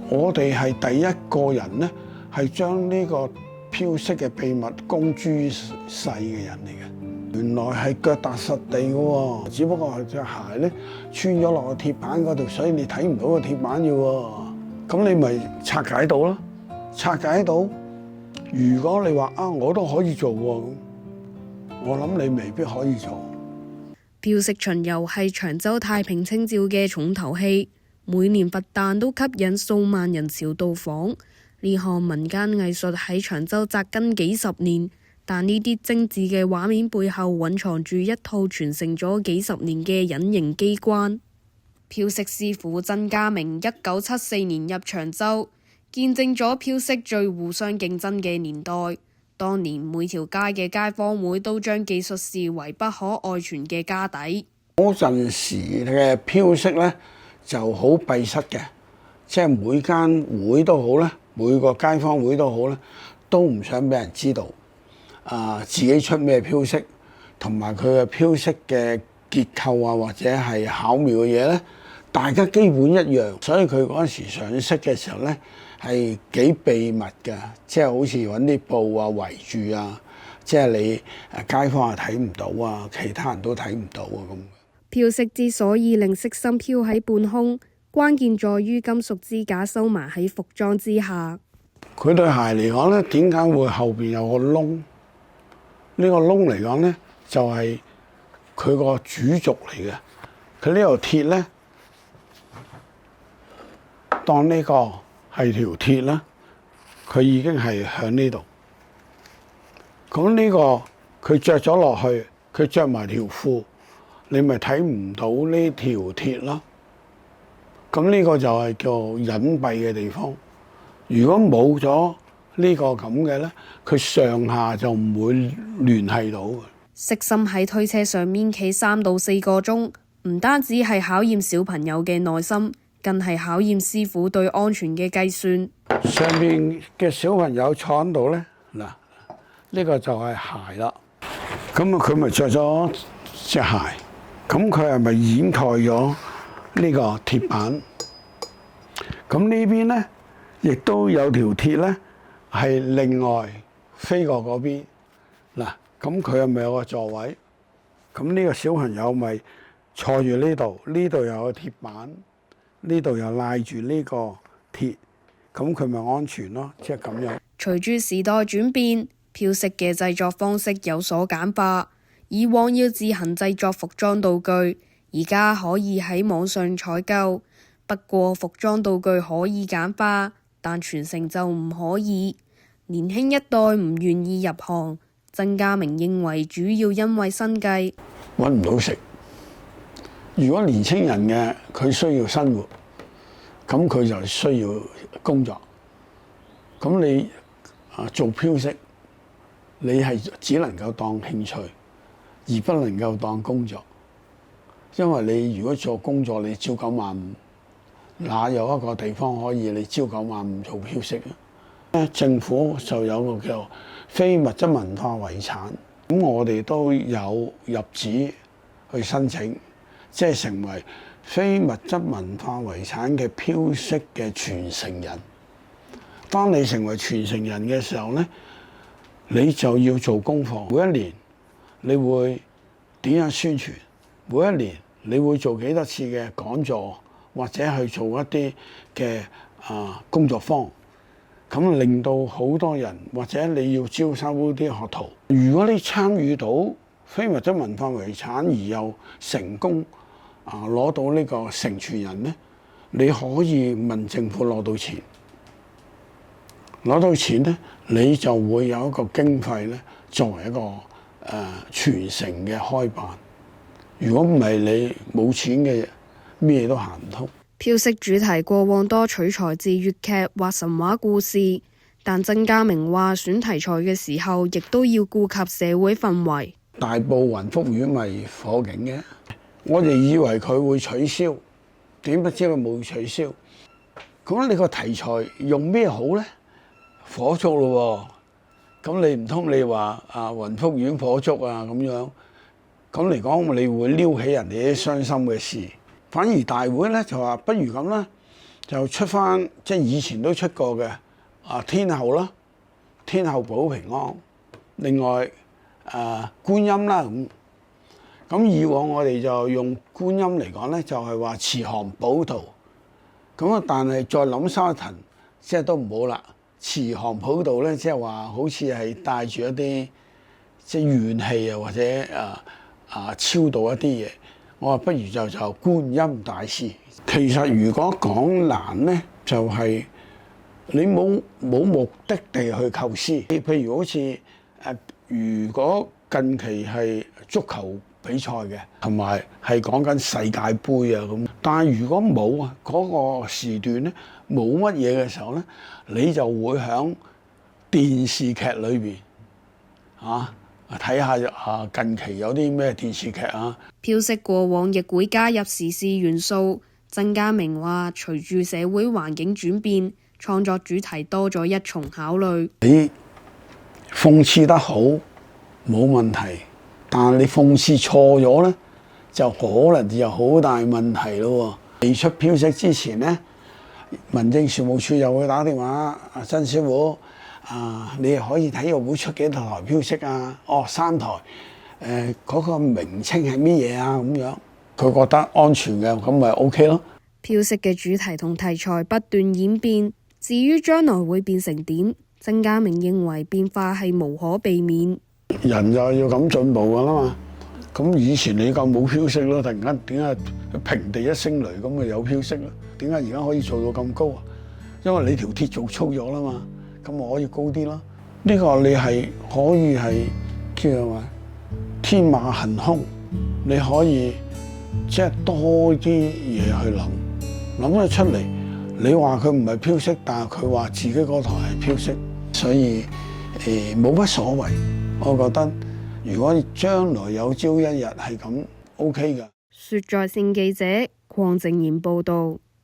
我哋係第一個人咧，係將呢個飄色嘅秘密公諸於世嘅人嚟嘅。原來係腳踏實地嘅喎，只不過係隻鞋咧穿咗落個鐵板嗰度，所以你睇唔到個鐵板嘅喎。咁你咪拆解到咯，拆解到。如果你話我都可以做喎，我諗你未必可以做。飄色巡遊係長洲太平清醮嘅重頭戲，每年佛誕都吸引數萬人潮到訪。呢項民間藝術喺長洲紮根幾十年，但呢啲精緻嘅畫面背後蘊藏住一套傳承咗幾十年嘅隱形機關。飄色師傅曾家明1974年入長洲，見證咗飄色最互相競爭嘅年代。當年每條街嘅街坊會都將技術視為不可外傳嘅家底。嗰陣時嘅飄色咧就好閉塞嘅，即係每間會都好咧，每個街坊會都好咧，都唔想俾人知道自己出咩飄色，同埋佢嘅飄色嘅結構啊，或者係巧妙嘅嘢咧，大家基本一樣。所以佢嗰陣時上色嘅時候咧係幾秘密嘅，即係好似揾啲布啊圍住啊，即係你街坊係睇唔到啊，其他人都睇唔到啊咁。飄色之所以令色心飄喺半空，關鍵在於金屬支架收埋喺服裝之下。佢對鞋嚟講咧，點解會後邊有個窿？呢個窿嚟講咧，就係佢個主軸嚟嘅。佢呢條鐵咧，當呢個係條鐵啦，佢已經係喺呢度。咁呢個佢着咗落去，佢着埋條褲，你咪睇唔到呢條鐵咯。咁呢個就係叫隱蔽嘅地方。如果冇咗呢個咁嘅咧，佢上下就唔會聯繫到嘅。色心喺推車上面企3到4個鐘，唔單止係考驗小朋友嘅耐心，更係考驗師傅對安全嘅計算。上面嘅小朋友坐喺度咧，嗱，呢個就係鞋啦。咁佢咪着咗隻鞋，咁佢係咪掩蓋咗呢個鐵板？咁呢邊咧，亦都有條鐵咧，係另外飛過嗰邊。嗱，咁佢係咪有個座位？咁呢個小朋友咪坐住呢度，呢度有個鐵板，呢度又賴住呢個鐵，咁佢咪安全咯？即係咁樣。隨住時代轉變，飄色嘅製作方式有所簡化。以往要自行製作服裝道具，而家可以喺網上採購。不過服裝道具可以簡化，但傳承就唔可以。年輕一代唔願意入行，曾家明認為主要因為生計揾唔到食。如果年青人嘅佢需要生活，咁佢就需要工作。咁你做飄色，你係只能夠當興趣，而不能夠當工作。因為你如果做工作，你朝九晚五，哪有一個地方可以你朝九晚五做飄色啊？政府就有個叫非物質文化遺產，咁我哋都有入紙去申請，即係成為非物質文化遺產嘅飄色嘅傳承人。當你成為傳承人嘅時候咧，你就要做功課。每一年你會點樣宣傳？每一年你會做幾多次嘅講座，或者去做一啲嘅工作坊，咁令到好多人，或者你要招收啲學徒。如果你參與到非物質文化遺產而又成功攞到呢個承傳人咧，你可以問政府攞到錢，攞到錢咧，你就會有一個經費咧，作為一個傳承嘅開辦。如果唔係你冇錢嘅，咩都行唔通。飄色主題過往多取材自粵劇或神話故事，但曾家明話選題材嘅時候，亦都要顧及社會氛圍。大埔雲福苑咪火警嘅，我哋以為佢會取消，點不知佢冇取消。咁你個題材用咩好咧？火燭咯喎，咁你唔通你話雲福苑火燭啊咁樣？咁嚟講，你會撩起人哋啲傷心嘅事。反而大會咧就話，不如咁啦，就出翻即係以前都出過嘅天后啦，天后保平安。另外觀音啦咁以往我哋就用觀音嚟講咧，就係話慈航寶圖。咁啊，但係再諗深一層，即係都唔好啦。慈航寶圖咧，即係話好似係帶住一啲即係怨氣啊，或者超度一啲嘢。我話不如就觀音大師。其實如果講難咧，就係你冇目的地去構思。譬如好似如果近期係足球比賽嘅，同埋係講緊世界盃啊咁。但係如果冇嗰個時段咧，冇乜嘢嘅時候咧，你就會喺電視劇裏邊睇下近期有啲咩電視劇啊。飄色過往亦會加入時事元素。曾家明話：隨住社會環境轉變，創作主題多咗一重考慮。你諷刺得好冇問題，但係你諷刺錯咗咧，就可能有好大問題咯。未出飄色之前咧，民政事務處又會打電話：曾師傅，你可以體育會出幾台飄色啊？哦，3台。嗰個名稱係乜嘢啊？咁樣佢覺得安全嘅，咁咪 OK 咯。飄色嘅主題同題材不斷演變，至於將來會變成點，曾家明認為變化係無可避免。人就要咁進步噶啦嘛。咁以前你夠冇飄色咯，突然間點解平地一聲雷咁咪有飄色咯？點解而家可以做到咁高啊？因為你條鐵做粗咗啦嘛，咁我可以高啲咯。呢個你係可以係叫做話天馬行空，你可以即係多啲嘢去諗得出嚟。你話佢唔係飄色，但係佢話自己嗰台係飄色，所以冇乜所謂。我覺得如果將來有朝一日係咁 OK 㗎。說在線記者鄺靜妍報導。